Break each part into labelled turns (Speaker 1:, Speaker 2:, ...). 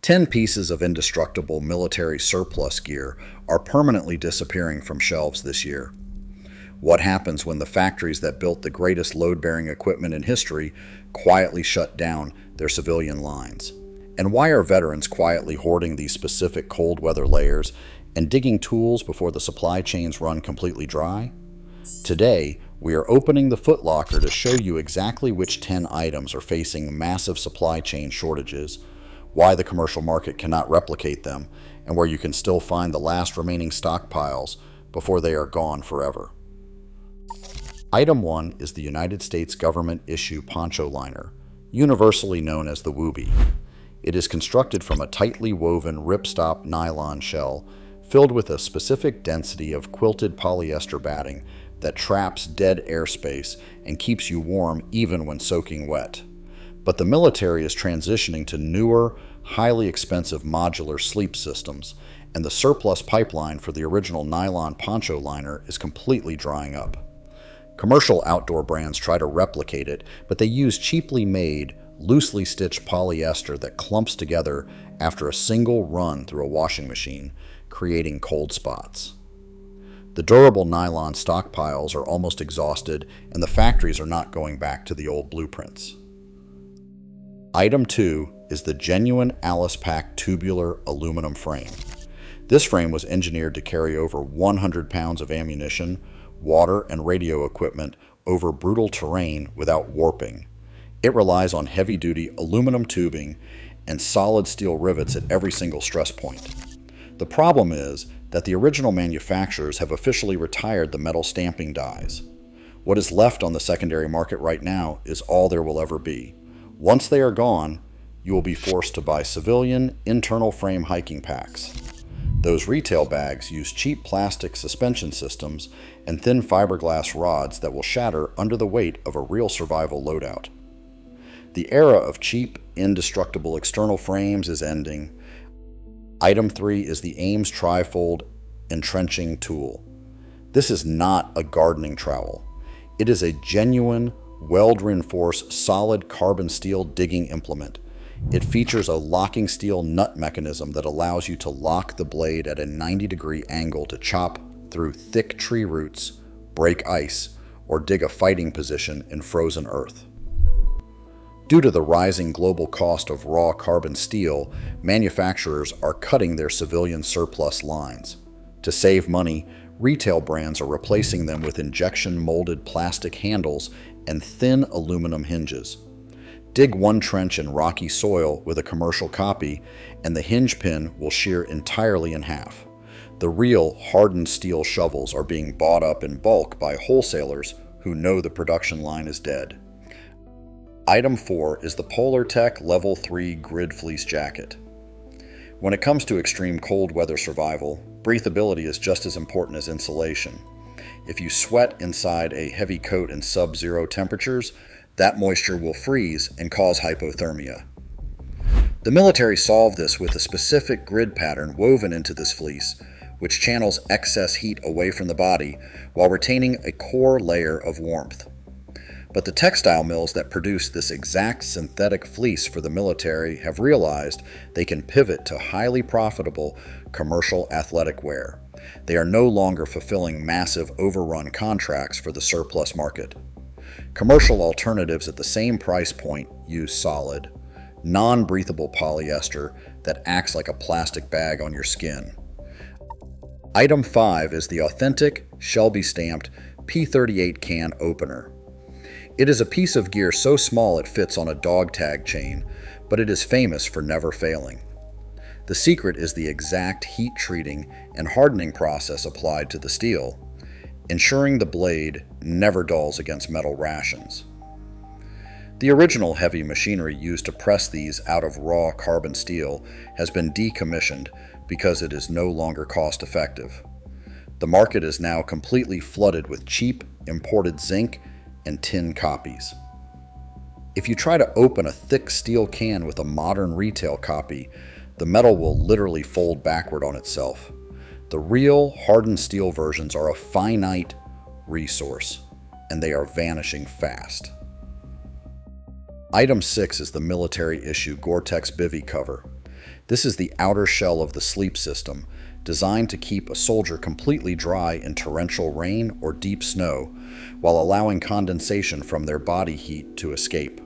Speaker 1: 10 pieces of indestructible military surplus gear are permanently disappearing from shelves this year. What happens when the factories that built the greatest load-bearing equipment in history quietly shut down their civilian lines? And why are veterans quietly hoarding these specific cold weather layers and digging tools before the supply chains run completely dry? Today, we are opening the Foot Locker to show you exactly which 10 items are facing massive supply chain shortages, why the commercial market cannot replicate them, and where you can still find the last remaining stockpiles before they are gone forever. Item 1 is the United States government issue poncho liner, universally known as the Whoopee. It is constructed from a tightly woven ripstop nylon shell filled with a specific density of quilted polyester batting that traps dead airspace and keeps you warm even when soaking wet. But the military is transitioning to newer, highly expensive modular sleep systems, and the surplus pipeline for the original nylon poncho liner is completely drying up. Commercial outdoor brands try to replicate it, but they use cheaply made, loosely stitched polyester that clumps together after a single run through a washing machine, creating cold spots. The durable nylon stockpiles are almost exhausted, and the factories are not going back to the old blueprints. Item 2 is the genuine Alice Pack tubular aluminum frame. This frame was engineered to carry over 100 pounds of ammunition, water, and radio equipment over brutal terrain without warping. It relies on heavy-duty aluminum tubing and solid steel rivets at every single stress point. The problem is that the original manufacturers have officially retired the metal stamping dies. What is left on the secondary market right now is all there will ever be. Once they are gone, you will be forced to buy civilian internal frame hiking packs. Those retail bags use cheap plastic suspension systems and thin fiberglass rods that will shatter under the weight of a real survival loadout. The era of cheap, indestructible external frames is ending. Item 3 is the Ames Trifold Entrenching Tool. This is not a gardening trowel. It is a genuine, weld-reinforced, solid carbon steel digging implement. It features a locking steel nut mechanism that allows you to lock the blade at a 90-degree angle to chop through thick tree roots, break ice, or dig a fighting position in frozen earth. Due to the rising global cost of raw carbon steel, manufacturers are cutting their civilian surplus lines. To save money, retail brands are replacing them with injection-molded plastic handles and thin aluminum hinges. Dig one trench in rocky soil with a commercial copy, and the hinge pin will shear entirely in half. The real, hardened steel shovels are being bought up in bulk by wholesalers who know the production line is dead. Item 4 is the Polartec Level 3 Grid Fleece Jacket. When it comes to extreme cold weather survival, breathability is just as important as insulation. If you sweat inside a heavy coat in sub-zero temperatures, that moisture will freeze and cause hypothermia. The military solved this with a specific grid pattern woven into this fleece, which channels excess heat away from the body while retaining a core layer of warmth. But the textile mills that produce this exact synthetic fleece for the military have realized they can pivot to highly profitable commercial athletic wear. They are no longer fulfilling massive overrun contracts for the surplus market. Commercial alternatives at the same price point use solid, non-breathable polyester that acts like a plastic bag on your skin. Item 5 is the authentic, Shelby-stamped P38 can opener. It is a piece of gear so small it fits on a dog tag chain, but it is famous for never failing. The secret is the exact heat treating and hardening process applied to the steel, ensuring the blade never dulls against metal rations. The original heavy machinery used to press these out of raw carbon steel has been decommissioned because it is no longer cost effective. The market is now completely flooded with cheap imported zinc and tin copies. If you try to open a thick steel can with a modern retail copy, the metal will literally fold backward on itself. The real hardened steel versions are a finite resource, and they are vanishing fast. Item 6 is the military issue Gore-Tex Bivy cover. This is the outer shell of the sleep system, designed to keep a soldier completely dry in torrential rain or deep snow, while allowing condensation from their body heat to escape.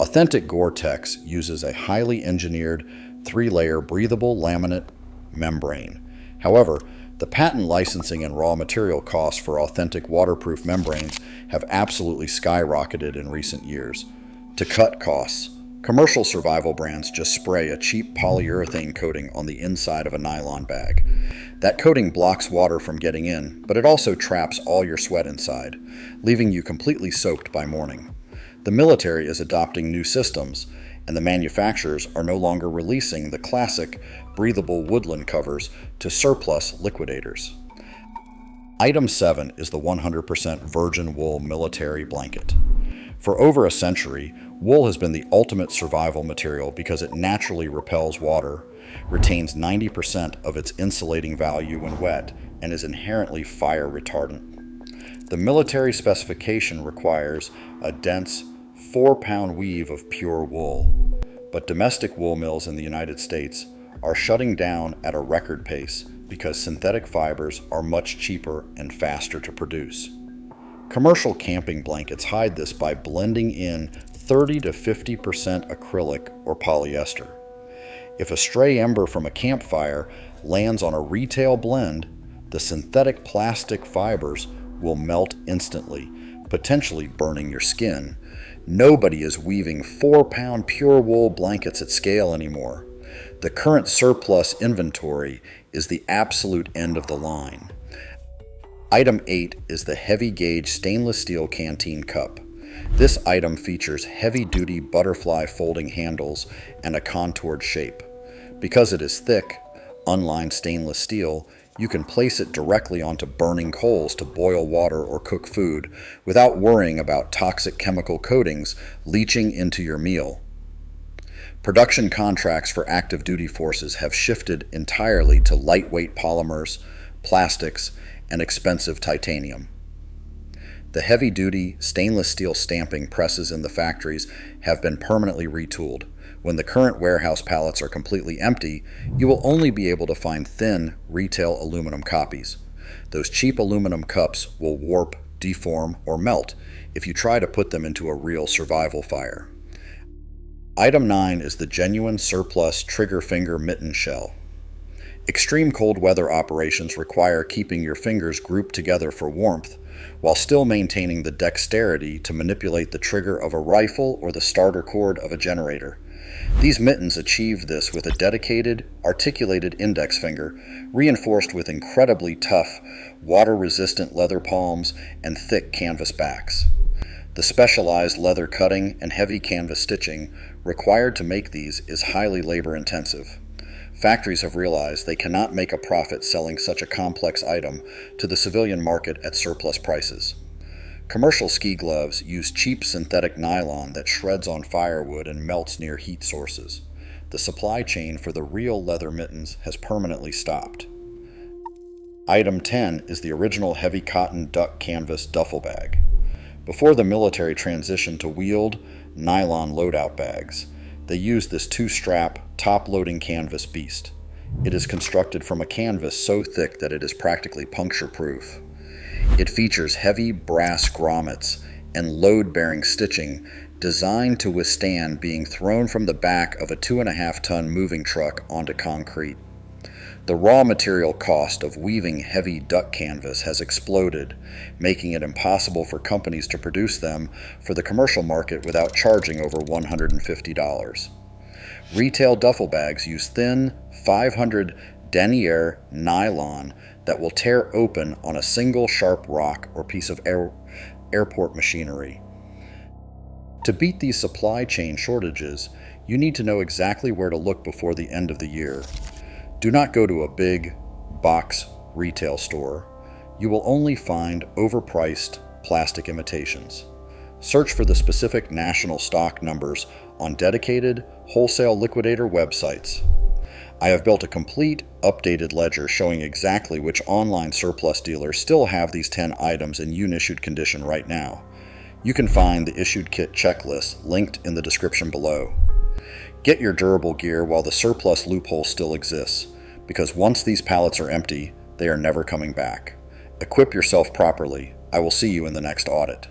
Speaker 1: Authentic Gore-Tex uses a highly engineered 3-layer breathable laminate membrane. However, the patent licensing and raw material costs for authentic waterproof membranes have absolutely skyrocketed in recent years. To cut costs, commercial survival brands just spray a cheap polyurethane coating on the inside of a nylon bag. That coating blocks water from getting in, but it also traps all your sweat inside, leaving you completely soaked by morning. The military is adopting new systems, and the manufacturers are no longer releasing the classic breathable woodland covers to surplus liquidators. Item 7 is the 100% virgin wool military blanket. For over a century, wool has been the ultimate survival material because it naturally repels water, retains 90% of its insulating value when wet, and is inherently fire retardant. The military specification requires a dense 4-pound weave of pure wool, but domestic wool mills in the United States are shutting down at a record pace because synthetic fibers are much cheaper and faster to produce. Commercial camping blankets hide this by blending in 30 to 50% acrylic or polyester. If a stray ember from a campfire lands on a retail blend, the synthetic plastic fibers will melt instantly, potentially burning your skin. Nobody is weaving 4-pound pure wool blankets at scale anymore. The current surplus inventory is the absolute end of the line. Item 8 is the heavy gauge stainless steel canteen cup. This item features heavy-duty butterfly folding handles and a contoured shape. Because it is thick, unlined stainless steel, you can place it directly onto burning coals to boil water or cook food without worrying about toxic chemical coatings leaching into your meal. Production contracts for active duty forces have shifted entirely to lightweight polymers, plastics, and expensive titanium. The heavy-duty stainless steel stamping presses in the factories have been permanently retooled. When the current warehouse pallets are completely empty, you will only be able to find thin retail aluminum copies. Those cheap aluminum cups will warp, deform, or melt if you try to put them into a real survival fire. Item 9 is the genuine surplus trigger finger mitten shell. Extreme cold weather operations require keeping your fingers grouped together for warmth, while still maintaining the dexterity to manipulate the trigger of a rifle or the starter cord of a generator. These mittens achieve this with a dedicated, articulated index finger, reinforced with incredibly tough, water-resistant leather palms and thick canvas backs. The specialized leather cutting and heavy canvas stitching required to make these is highly labor-intensive. Factories have realized they cannot make a profit selling such a complex item to the civilian market at surplus prices. Commercial ski gloves use cheap synthetic nylon that shreds on firewood and melts near heat sources. The supply chain for the real leather mittens has permanently stopped. Item 10 is the original heavy cotton duck canvas duffel bag. Before the military transitioned to wheeled, nylon loadout bags, they used this 2-strap, top-loading canvas beast. It is constructed from a canvas so thick that it is practically puncture-proof. It features heavy brass grommets and load-bearing stitching designed to withstand being thrown from the back of a 2.5-ton moving truck onto concrete. The raw material cost of weaving heavy duck canvas has exploded, making it impossible for companies to produce them for the commercial market without charging over $150. Retail duffel bags use thin, 500 denier nylon that will tear open on a single sharp rock or piece of airport machinery. To beat these supply chain shortages, you need to know exactly where to look before the end of the year. Do not go to a big box retail store. You will only find overpriced plastic imitations. Search for the specific national stock numbers on dedicated wholesale liquidator websites. I have built a complete, updated ledger showing exactly which online surplus dealers still have these 10 items in unissued condition right now. You can find the issued kit checklist linked in the description below. Get your durable gear while the surplus loophole still exists, because once these pallets are empty, they are never coming back. Equip yourself properly. I will see you in the next audit.